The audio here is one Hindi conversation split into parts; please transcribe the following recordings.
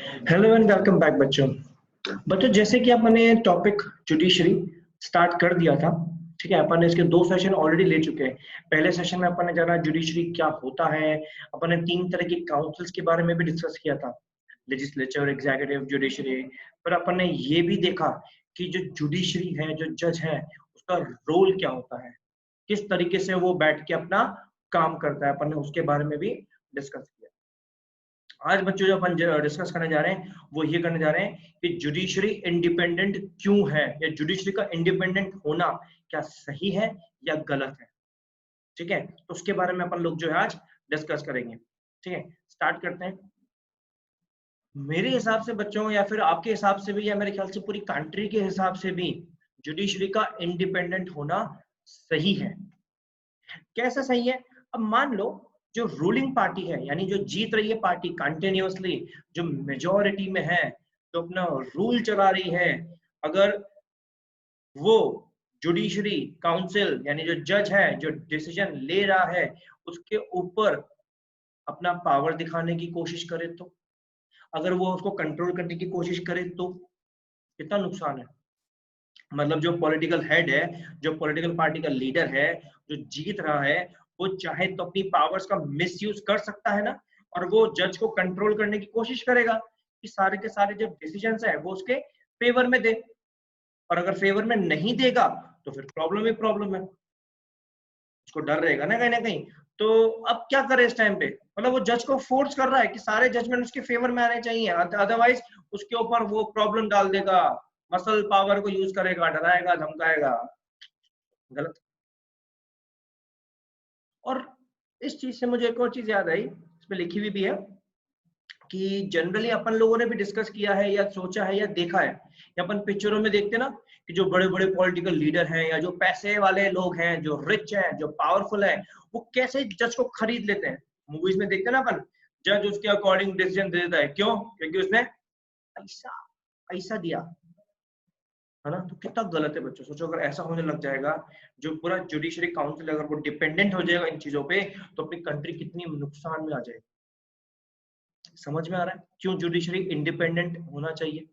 हेलो एंड वेलकम बैक बच्चों जैसे कि अपने टॉपिक जुडिशरी स्टार्ट कर दिया था। ठीक है, अपन ने इसके 2 सेशन ऑलरेडी ले चुके हैं। पहले सेशन में अपन ने जाना जुडिशरी क्या होता है, अपन ने 3 तरह की काउंसिल्स के बारे में भी डिस्कस किया था, लेजिस्लेचर, एग्जीक्यूटिव, जुडिशरी। पर अपन ने ये भी देखा कि जो जुडिशरी है, जो जज है, उसका रोल क्या होता है, किस तरीके से वो बैठ के अपना काम करता है, अपन ने उसके बारे में भी डिस्कस किया। आज बच्चों जो अपन डिस्कस करने जा रहे हैं वो ये करने जा रहे हैं कि जुडिशरी इंडिपेंडेंट क्यों है, या जुडिशरी का इंडिपेंडेंट होना क्या सही है या गलत है। ठीक है, तो उसके बारे में अपन लोग जो है आज डिस्कस करेंगे। ठीक है, स्टार्ट करते हैं। मेरे हिसाब से बच्चों, या फिर आपके हिसाब से भी, या मेरे ख्याल से पूरी कंट्री के हिसाब से भी, जुडिशरी का इंडिपेंडेंट होना सही है। कैसा सही है? अब मान लो जो रूलिंग पार्टी है, यानी जो जीत रही है पार्टी कंटिन्यूअसली, जो मेजोरिटी में है, जो अपना रूल चला रही है, अगर वो जुडिशरी काउंसिल यानी जो जज है, जो डिसीजन ले रहा है, उसके ऊपर अपना पावर दिखाने की कोशिश करे, तो अगर वो उसको कंट्रोल करने की कोशिश करे तो कितना नुकसान है। मतलब जो पॉलिटिकल हेड है, जो पॉलिटिकल पार्टी का लीडर है, जो जीत रहा है, वो चाहे तो अपनी पावर्स का मिसयूज कर सकता है ना, और वो जज को कंट्रोल करने की कोशिश करेगा कि सारे के सारे जो डिसीजंस है वो उसके फेवर में दे। और अगर फेवर में नहीं देगा तो फिर प्रॉब्लम ही प्रॉब्लम है, उसको डर रहेगा ना कहीं। तो अब क्या करे इस टाइम पे? मतलब वो जज को फोर्स कर रहा है कि सारे जजमेंट उसके फेवर में आने चाहिए, अदरवाइज उसके ऊपर वो प्रॉब्लम डाल देगा, मसल पावर को यूज करेगा, डराएगा, धमकाएगा। गलत। और इस चीज से मुझे एक और चीज याद आई, इसमें लिखी हुई भी है कि जनरली अपन लोगों ने भी डिस्कस किया है, या सोचा है, या देखा है, या अपन पिक्चरों में देखते ना कि जो बड़े बड़े पॉलिटिकल लीडर हैं, या जो पैसे वाले लोग हैं, जो रिच हैं, जो पावरफुल हैं, वो कैसे जज को खरीद लेते हैं। मूवीज में देखते ना अपन, जज उसके अकॉर्डिंग डिसीजन दे देता है। क्यों? क्योंकि उसने पैसा पैसा दिया, है ना। तो कितना गलत है बच्चों, सोचो अगर ऐसा होने लग जाएगा, जो पूरा जुडिशरी काउंसिल अगर वो डिपेंडेंट हो जाएगा इन चीजों पे, तो अपनी कंट्री कितनी नुकसान में आ जाएगी। समझ में आ रहा है क्यों जुडिशरी इंडिपेंडेंट होना चाहिए?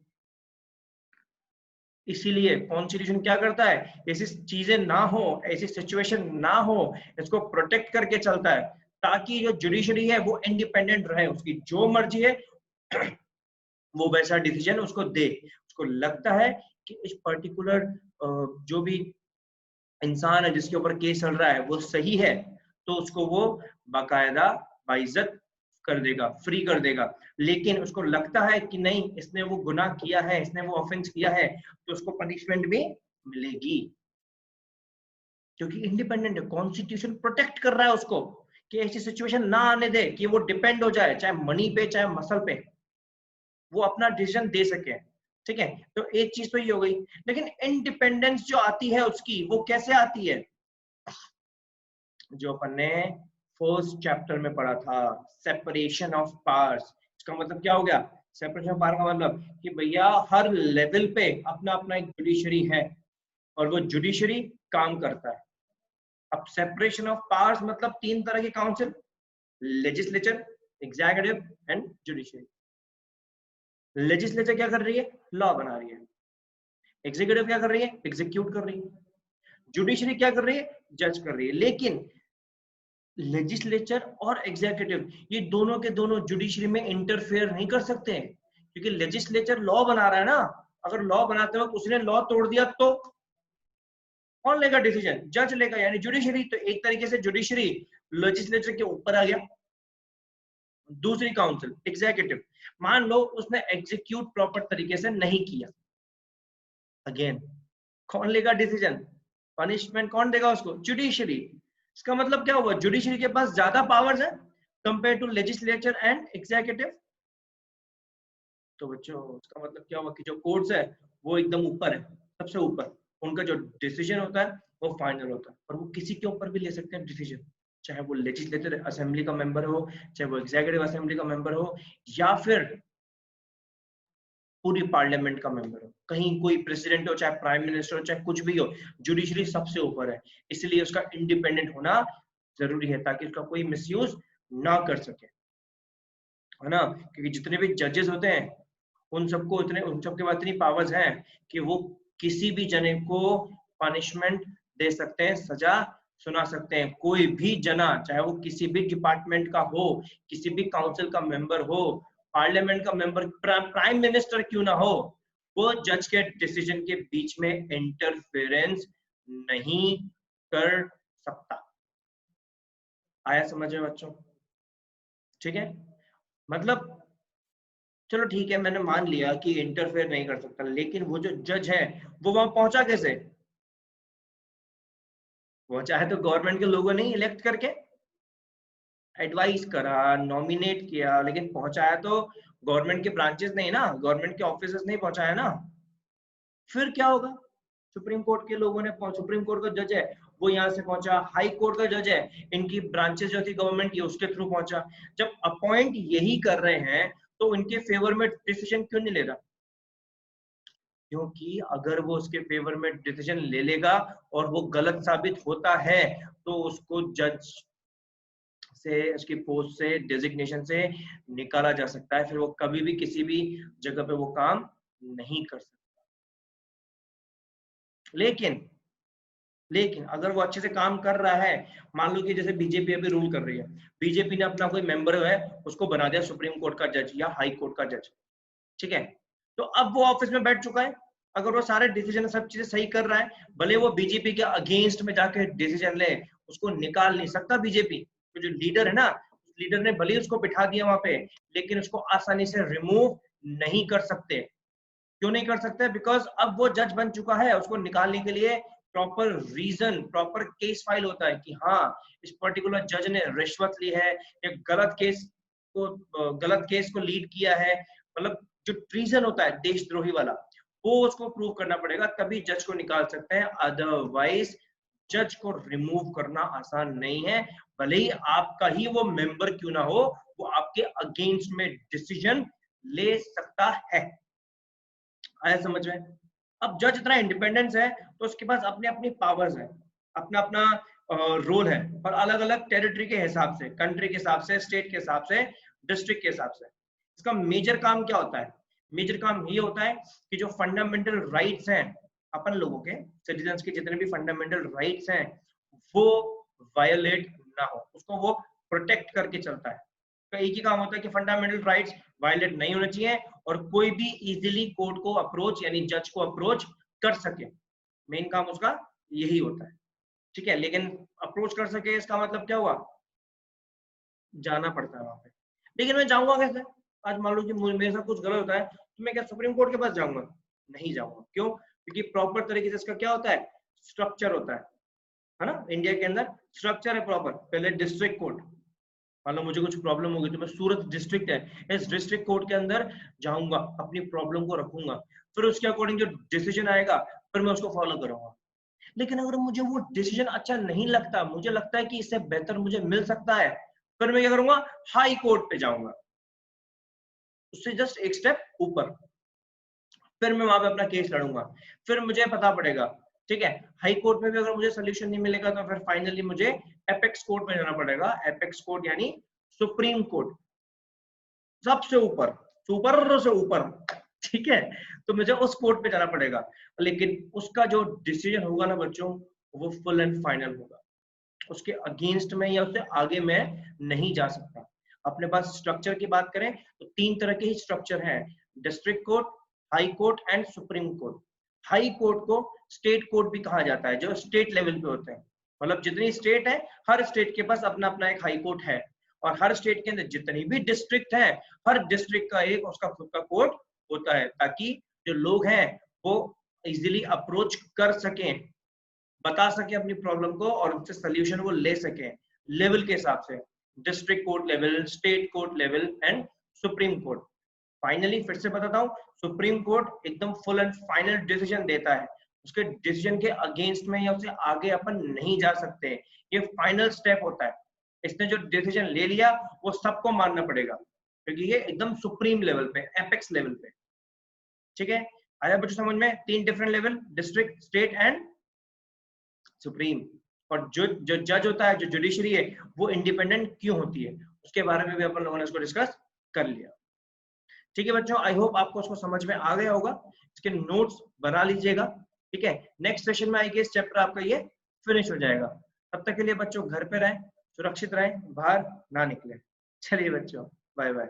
इसीलिए कॉन्स्टिट्यूशन क्या करता है, ऐसी चीजें ना हो, ऐसी सिचुएशन ना हो, इसको प्रोटेक्ट करके चलता है, ताकि जो जुडिशरी है वो इंडिपेंडेंट रहे, उसकी जो मर्जी है वो वैसा डिसीजन उसको दे। उसको लगता है कि इस पर्टिकुलर जो भी इंसान है जिसके ऊपर केस चल रहा है वो सही है, तो उसको वो बाकायदा बाइज्जत कर देगा, फ्री कर देगा। लेकिन उसको लगता है कि नहीं, इसने वो गुनाह किया है, इसने वो ऑफेंस किया है, तो उसको पनिशमेंट भी मिलेगी, क्योंकि इंडिपेंडेंट है। कॉन्स्टिट्यूशन प्रोटेक्ट कर रहा है उसको कि ऐसी सिचुएशन ना आने दे कि वो डिपेंड हो जाए, चाहे मनी पे चाहे मसल पे, वो अपना डिसीजन दे सके। ठीक है, तो एक चीज तो ये हो गई। लेकिन इंडिपेंडेंस जो आती है उसकी, वो कैसे आती है? जो अपन ने फर्स्ट चैप्टर में पढ़ा था, सेपरेशन ऑफ पावर्स। इसका मतलब क्या हो गया? सेपरेशन ऑफ पावर का मतलब कि भैया हर लेवल पे अपना अपना एक जुडिशरी है, और वो जुडिशरी काम करता है। अब सेपरेशन ऑफ पावर्स मतलब 3 तरह के council, legislature, executive and judiciary. Legislature क्या कर रही है? लॉ बना रही है। एग्जीक्यूटिव क्या कर रही है? एग्जीक्यूट कर रही है। जुडिशरी क्या कर रही है? जज कर रही है। लेकिन लेजिस्लेचर और एग्जीक्यूटिव, ये दोनों के दोनों जुडिशरी में इंटरफेयर नहीं कर सकते हैं, क्योंकि लेजिस्लेचर लॉ बना रहा है ना। अगर लॉ बनाते वक्त उसने लॉ तोड़ दिया तो कौन लेगा डिसीजन? जज लेगा, यानी जुडिशरी। तो एक तरीके से जुडिशरी लेजिस्लेचर के ऊपर आ गया। दूसरी काउंसिल एग्जीक्यूटिव, मान लो उसने एग्जीक्यूट प्रॉपर तरीके से नहीं किया, अगेन कौन लेगा डिसीजन? पनिशमेंट कौन देगा उसको? जुडिशरी। इसका मतलब क्या हुआ? जुडिशरी के पास ज्यादा पावर्स है compare to legislature and executive. तो बच्चों इसका मतलब क्या हुआ कि जो कोर्ट्स है वो एकदम ऊपर है, सबसे ऊपर। उनका जो डिसीजन होता है वो फाइनल होता है, और वो किसी के ऊपर भी ले सकते हैं डिसीजन, चाहे वो लेजिस्लेटिव असेंबली का मेंबर हो, चाहे वो एग्जीक्यूटिव असेंबली का मेंबर हो, या फिर पूरी पार्लियामेंट का मेंबर हो, कहीं कोई प्रेसिडेंट हो, चाहे प्राइम मिनिस्टर हो, चाहे कुछ भी हो, जुडिशरी सबसे ऊपर है। इसलिए उसका इंडिपेंडेंट होना जरूरी है, ताकि उसका कोई मिसयूज ना कर सके, है ना। क्योंकि जितने भी जजेस होते हैं उन सबके पास इतनी पावर्स हैं कि वो किसी भी जने को पनिशमेंट दे सकते हैं, सजा सुना सकते हैं। कोई भी जना, चाहे वो किसी भी डिपार्टमेंट का हो, किसी भी काउंसिल का मेंबर हो, पार्लियामेंट का मेंबर, प्राइम मिनिस्टर क्यों ना हो, वो जज के डिसीजन के बीच में इंटरफेरेंस नहीं कर सकता। आया समझ में बच्चों? ठीक है, मतलब चलो ठीक है, मैंने मान लिया कि इंटरफेयर नहीं कर सकता, लेकिन वो जो जज है वो वहां पहुंचा कैसे? वो चाहे तो गवर्नमेंट के लोगों ने इलेक्ट करके एडवाइस करा, नॉमिनेट किया, लेकिन पहुंचाया तो गवर्नमेंट के ब्रांचेस नहीं ना, गवर्नमेंट के ऑफिसर्स नहीं पहुंचाया ना। फिर क्या होगा? सुप्रीम कोर्ट के लोगों ने, सुप्रीम कोर्ट का जज है वो यहाँ से पहुंचा, हाई कोर्ट का जज है, इनकी ब्रांचेस जो थी गवर्नमेंट की उसके थ्रू पहुंचा। जब अपॉइंट यही कर रहे हैं तो इनके फेवर में डिसीजन क्यों नहीं ले रहा? क्योंकि अगर वो उसके फेवर में डिसीजन ले लेगा और वो गलत साबित होता है तो उसको जज से, उसकी पोस्ट से, डेजिग्नेशन से निकाला जा सकता है। फिर वो कभी भी किसी भी जगह पे वो काम नहीं कर सकता। लेकिन अगर वो अच्छे से काम कर रहा है, मान लो कि जैसे बीजेपी अभी रूल कर रही है, बीजेपी ने अपना कोई मेंबर है उसको बना दिया सुप्रीम कोर्ट का जज या हाई कोर्ट का जज, ठीक है, तो अब वो ऑफिस में बैठ चुका है। अगर वो सारे डिसीजन, सब चीजें सही कर रहा है, भले वो बीजेपी के अगेंस्ट में जाके डिसीजन ले, उसको निकाल नहीं सकता बीजेपी। तो जो लीडर है ना, लीडर ने भले उसको बिठा दिया वहां पे, लेकिन उसको आसानी से रिमूव नहीं कर सकते। क्यों नहीं कर सकते? बिकॉज अब वो जज बन चुका है, उसको निकालने के लिए proper reason, proper case file होता है कि हाँ इस पर्टिकुलर जज ने रिश्वत ली है, एक गलत केस को लीड किया है, मतलब जो ट्रीजन होता है देशद्रोही वाला, वो उसको प्रूव करना पड़ेगा, तभी जज को निकाल सकते हैं। अदरवाइज जज को रिमूव करना आसान नहीं है, भले ही आपका ही वो मेंबर क्यों ना हो, वो आपके अगेंस्ट में डिसीजन ले सकता है। आया समझ में? अब जज इतना इंडिपेंडेंस है तो उसके पास अपने अपनी पावर्स है, अपना अपना रोल है, और अलग अलग टेरिटरी के हिसाब से, कंट्री के हिसाब से, स्टेट के हिसाब से, डिस्ट्रिक्ट के हिसाब से। इसका मेजर काम क्या होता है? मेजर काम ये होता है कि जो फंडामेंटल राइट्स हैं अपन लोगों के, सिटीजन्स के जितने भी फंडामेंटल राइट्स हैं वो वायोलेट ना हो, उसको वो प्रोटेक्ट करके चलता है। तो एक ही काम होता है कि फंडामेंटल राइट्स वायलेट नहीं होने चाहिए और कोई भी इजीली कोर्ट को अप्रोच, यानी जज को अप्रोच कर सके। मेन काम उसका यही होता है, ठीक है। लेकिन अप्रोच कर सके इसका मतलब क्या हुआ? जाना पड़ता है वहां पे। लेकिन मैं जाऊंगा कैसे? आज मान लो कि मेरे साथ कुछ गलत होता है तो मैं क्या सुप्रीम कोर्ट के पास जाऊंगा? नहीं जाऊंगा। क्यों? क्योंकि प्रॉपर तरीके से इसका क्या होता है, स्ट्रक्चर होता है ना। इंडिया के अंदर स्ट्रक्चर है प्रॉपर। पहले डिस्ट्रिक्ट कोर्ट, मान लो मुझे कुछ प्रॉब्लम होगी तो मैं सूरत डिस्ट्रिक्ट है, इस डिस्ट्रिक्ट कोर्ट के अंदर जाऊंगा, अपनी प्रॉब्लम को रखूंगा, फिर उसके अकॉर्डिंग जो डिसीजन आएगा फिर मैं उसको फॉलो करूंगा। लेकिन अगर मुझे वो डिसीजन अच्छा नहीं लगता, मुझे लगता है कि इससे बेहतर मुझे मिल सकता है, फिर मैं क्या करूंगा? हाई कोर्ट पे जाऊंगा, उससे जस्ट एक स्टेप ऊपर, फिर मैं वहां पे अपना केस लड़ूंगा। फिर मुझे पता पड़ेगा, ठीक है, हाई कोर्ट में भी अगर मुझे सोल्यूशन नहीं मिलेगा तो फिर फाइनली मुझे एपेक्स कोर्ट में जाना पड़ेगा। एपेक्स कोर्ट यानी सुप्रीम कोर्ट, सबसे ऊपर, सुपर से ऊपर, ठीक है। तो मुझे उस कोर्ट पे जाना पड़ेगा, लेकिन उसका जो डिसीजन होगा ना बच्चों, वो फुल एंड फाइनल होगा। उसके अगेंस्ट में या उससे आगे मैं नहीं जा सकता। अपने पास स्ट्रक्चर की बात करें तो तीन तरह के ही स्ट्रक्चर हैं, district court, high court and supreme court. High court को स्टेट कोर्ट भी कहा जाता है, जो स्टेट लेवल पे होते हैं। मतलब जितनी स्टेट है, हर स्टेट के पास अपना अपना एक हाई कोर्ट है, और हर स्टेट के अंदर जितनी भी डिस्ट्रिक्ट है, हर डिस्ट्रिक्ट का एक उसका खुद का कोर्ट होता है, ताकि जो लोग हैं वो इजीली अप्रोच कर सकें, बता सके अपनी प्रॉब्लम को और उससे सोल्यूशन वो ले सके लेवल के हिसाब से। District court level, state court level and supreme court. Finally फिर से बताता हूँ, सुप्रीम कोर्ट एकदम फुल एंड फाइनल डिसीजन देता है, उसके डिसीजन के अगेंस्ट में या उससे आगे अपन नहीं जा सकते। ये फाइनल स्टेप होता है, इसने जो डिसीजन ले लिया वो सबको मानना पड़ेगा, क्योंकि ये एकदम सुप्रीम लेवल पे, एपेक्स लेवल पे, ठीक है। आया बच्चों समझ में? तीन different level, district, state and supreme. और जो जो जज होता है, जो जुडिशरी है, वो इंडिपेंडेंट क्यों होती है, उसके बारे में भी अपन लोगों ने इसको डिस्कस कर लिया। ठीक है बच्चों, आई होप आपको उसको समझ में आ गया होगा, इसके नोट्स बना लीजिएगा। ठीक है, नेक्स्ट सेशन में आएगी इस चैप्टर आपका ये फिनिश हो जाएगा। तब तक के लिए बच्चों घर पे रहें, सुरक्षित रहें, बाहर ना निकले। चलिए बच्चों, बाय बाय।